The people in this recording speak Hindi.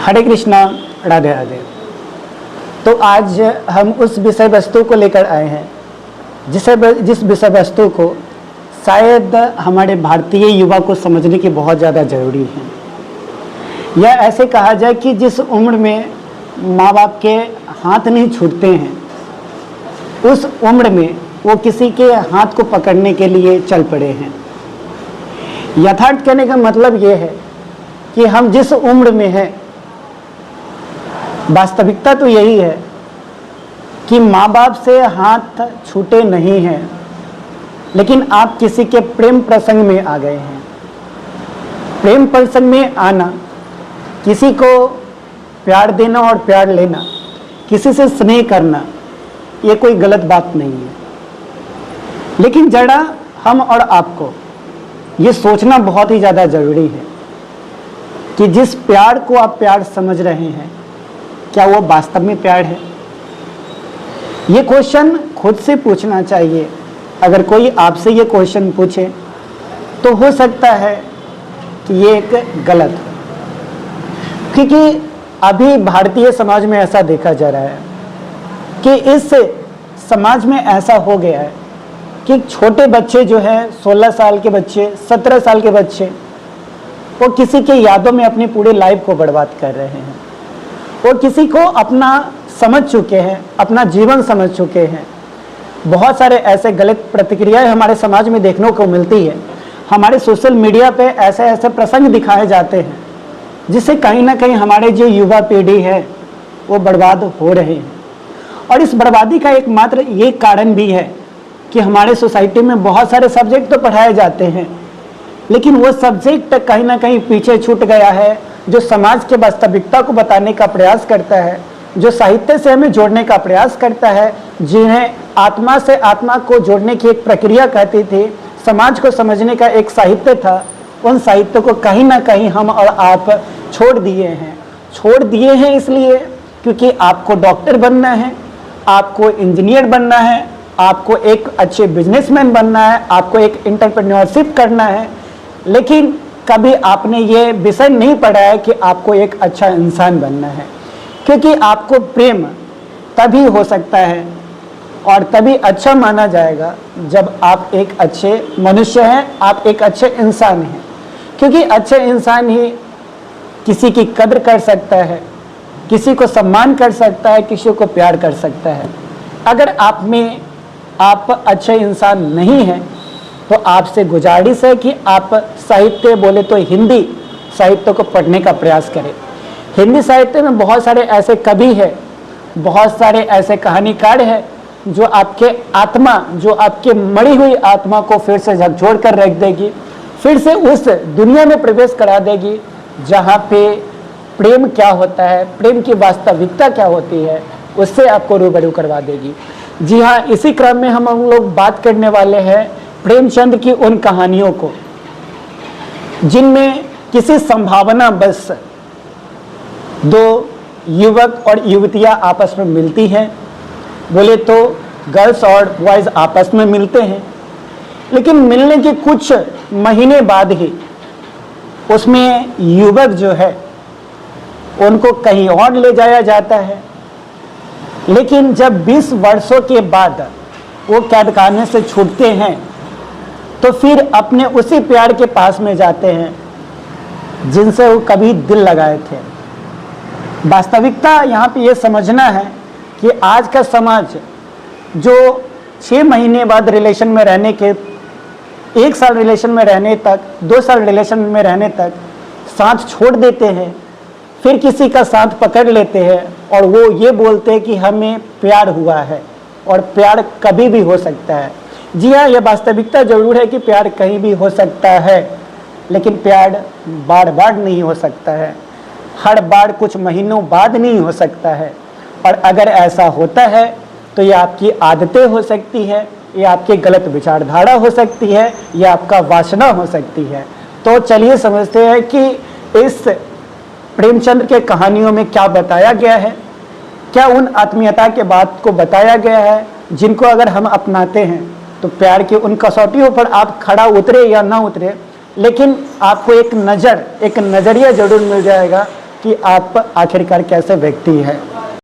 हरे कृष्णा, राधे राधे। तो आज हम उस विषय वस्तु को लेकर आए हैं जिस विषय वस्तु को शायद हमारे भारतीय युवा को समझने की बहुत ज़्यादा ज़रूरी है। या ऐसे कहा जाए कि जिस उम्र में माँ बाप के हाथ नहीं छूटते हैं, उस उम्र में वो किसी के हाथ को पकड़ने के लिए चल पड़े हैं। यथार्थ कहने का मतलब ये है कि हम जिस उम्र में हैं, वास्तविकता तो यही है कि माँ बाप से हाथ छूटे नहीं हैं, लेकिन आप किसी के प्रेम प्रसंग में आ गए हैं। प्रेम प्रसंग में आना, किसी को प्यार देना और प्यार लेना, किसी से स्नेह करना, ये कोई गलत बात नहीं है। लेकिन जरा हम और आपको ये सोचना बहुत ही ज़्यादा ज़रूरी है कि जिस प्यार को आप प्यार समझ रहे हैं, क्या वो वास्तव में प्यार है? ये क्वेश्चन खुद से पूछना चाहिए। अगर कोई आपसे ये क्वेश्चन पूछे तो हो सकता है कि ये एक गलत हो, क्योंकि अभी भारतीय समाज में ऐसा देखा जा रहा है कि इस समाज में ऐसा हो गया है कि छोटे बच्चे जो हैं, 16 साल के बच्चे, 17 साल के बच्चे, वो किसी के यादों में अपनी पूरी लाइफ को बर्बाद कर रहे हैं। वो किसी को अपना समझ चुके हैं, अपना जीवन समझ चुके हैं। बहुत सारे ऐसे गलत प्रतिक्रियाएं हमारे समाज में देखने को मिलती है। हमारे सोशल मीडिया पे ऐसे ऐसे प्रसंग दिखाए जाते हैं जिससे कहीं ना कहीं हमारे जो युवा पीढ़ी है वो बर्बाद हो रहे हैं। और इस बर्बादी का एकमात्र ये कारण भी है कि हमारे सोसाइटी में बहुत सारे सब्जेक्ट तो पढ़ाए जाते हैं, लेकिन वो सब्जेक्ट कहीं ना कहीं पीछे छूट गया है, जो समाज के वास्तविकता को बताने का प्रयास करता है, जो साहित्य से हमें जोड़ने का प्रयास करता है, जिन्हें आत्मा से आत्मा को जोड़ने की एक प्रक्रिया कहती थी, समाज को समझने का एक साहित्य था। उन साहित्य को कहीं ना कहीं हम और आप छोड़ दिए हैं। छोड़ दिए हैं इसलिए क्योंकि आपको डॉक्टर बनना है, आपको इंजीनियर बनना है, आपको एक अच्छे बिजनेसमैन बनना है, आपको एक एंटरप्रेन्योरशिप करना है, लेकिन कभी आपने ये विषय नहीं पढ़ा है कि आपको एक अच्छा इंसान बनना है। क्योंकि आपको प्रेम तभी हो सकता है और तभी अच्छा माना जाएगा जब आप एक अच्छे मनुष्य हैं, आप एक अच्छे इंसान हैं। क्योंकि अच्छे इंसान ही किसी की कद्र कर सकता है, किसी को सम्मान कर सकता है, किसी को प्यार कर सकता है। अगर आप अच्छे इंसान नहीं हैं तो आपसे गुजारिश है कि आप साहित्य, बोले तो हिंदी साहित्य को पढ़ने का प्रयास करें। हिंदी साहित्य में बहुत सारे ऐसे कवि हैं, बहुत सारे ऐसे कहानीकार हैं जो आपके आत्मा, जो आपके मरी हुई आत्मा को फिर से झकझोर कर रख देगी, फिर से उस दुनिया में प्रवेश करा देगी जहाँ पे प्रेम क्या होता है, प्रेम की वास्तविकता क्या होती है, उससे आपको रूबरू करवा देगी। जी हाँ, इसी क्रम में हम लोग बात करने वाले हैं प्रेमचंद की उन कहानियों को जिनमें किसी संभावना बस दो युवक और युवतियां आपस में मिलती हैं। बोले तो गर्ल्स और बॉयज आपस में मिलते हैं, लेकिन मिलने के कुछ महीने बाद ही उसमें युवक जो है उनको कहीं और ले जाया जाता है। लेकिन जब 20 वर्षों के बाद वो कैदखाने से छूटते हैं तो फिर अपने उसी प्यार के पास में जाते हैं जिनसे वो कभी दिल लगाए थे। वास्तविकता यहाँ पे ये समझना है कि आज का समाज जो 6 महीने बाद रिलेशन में रहने के, 1 साल रिलेशन में रहने तक, 2 साल रिलेशन में रहने तक साथ छोड़ देते हैं, फिर किसी का साथ पकड़ लेते हैं और वो ये बोलते हैं कि हमें प्यार हुआ है। और प्यार कभी भी हो सकता है। जी हाँ, यह वास्तविकता जरूर है कि प्यार कहीं भी हो सकता है, लेकिन प्यार बार बार नहीं हो सकता है, हर बार कुछ महीनों बाद नहीं हो सकता है। और अगर ऐसा होता है तो ये आपकी आदतें हो सकती है, ये आपकी गलत विचारधारा हो सकती है, ये आपका वासना हो सकती है। तो चलिए समझते हैं कि इस प्रेमचंद के कहानियों में क्या बताया गया है, क्या उन आत्मीयता के बात को बताया गया है जिनको अगर हम अपनाते हैं तो प्यार की उन कसौटियों पर आप खड़ा उतरे या ना उतरे, लेकिन आपको एक नज़रिया जरूर मिल जाएगा कि आप आखिरकार कैसे व्यक्ति हैं।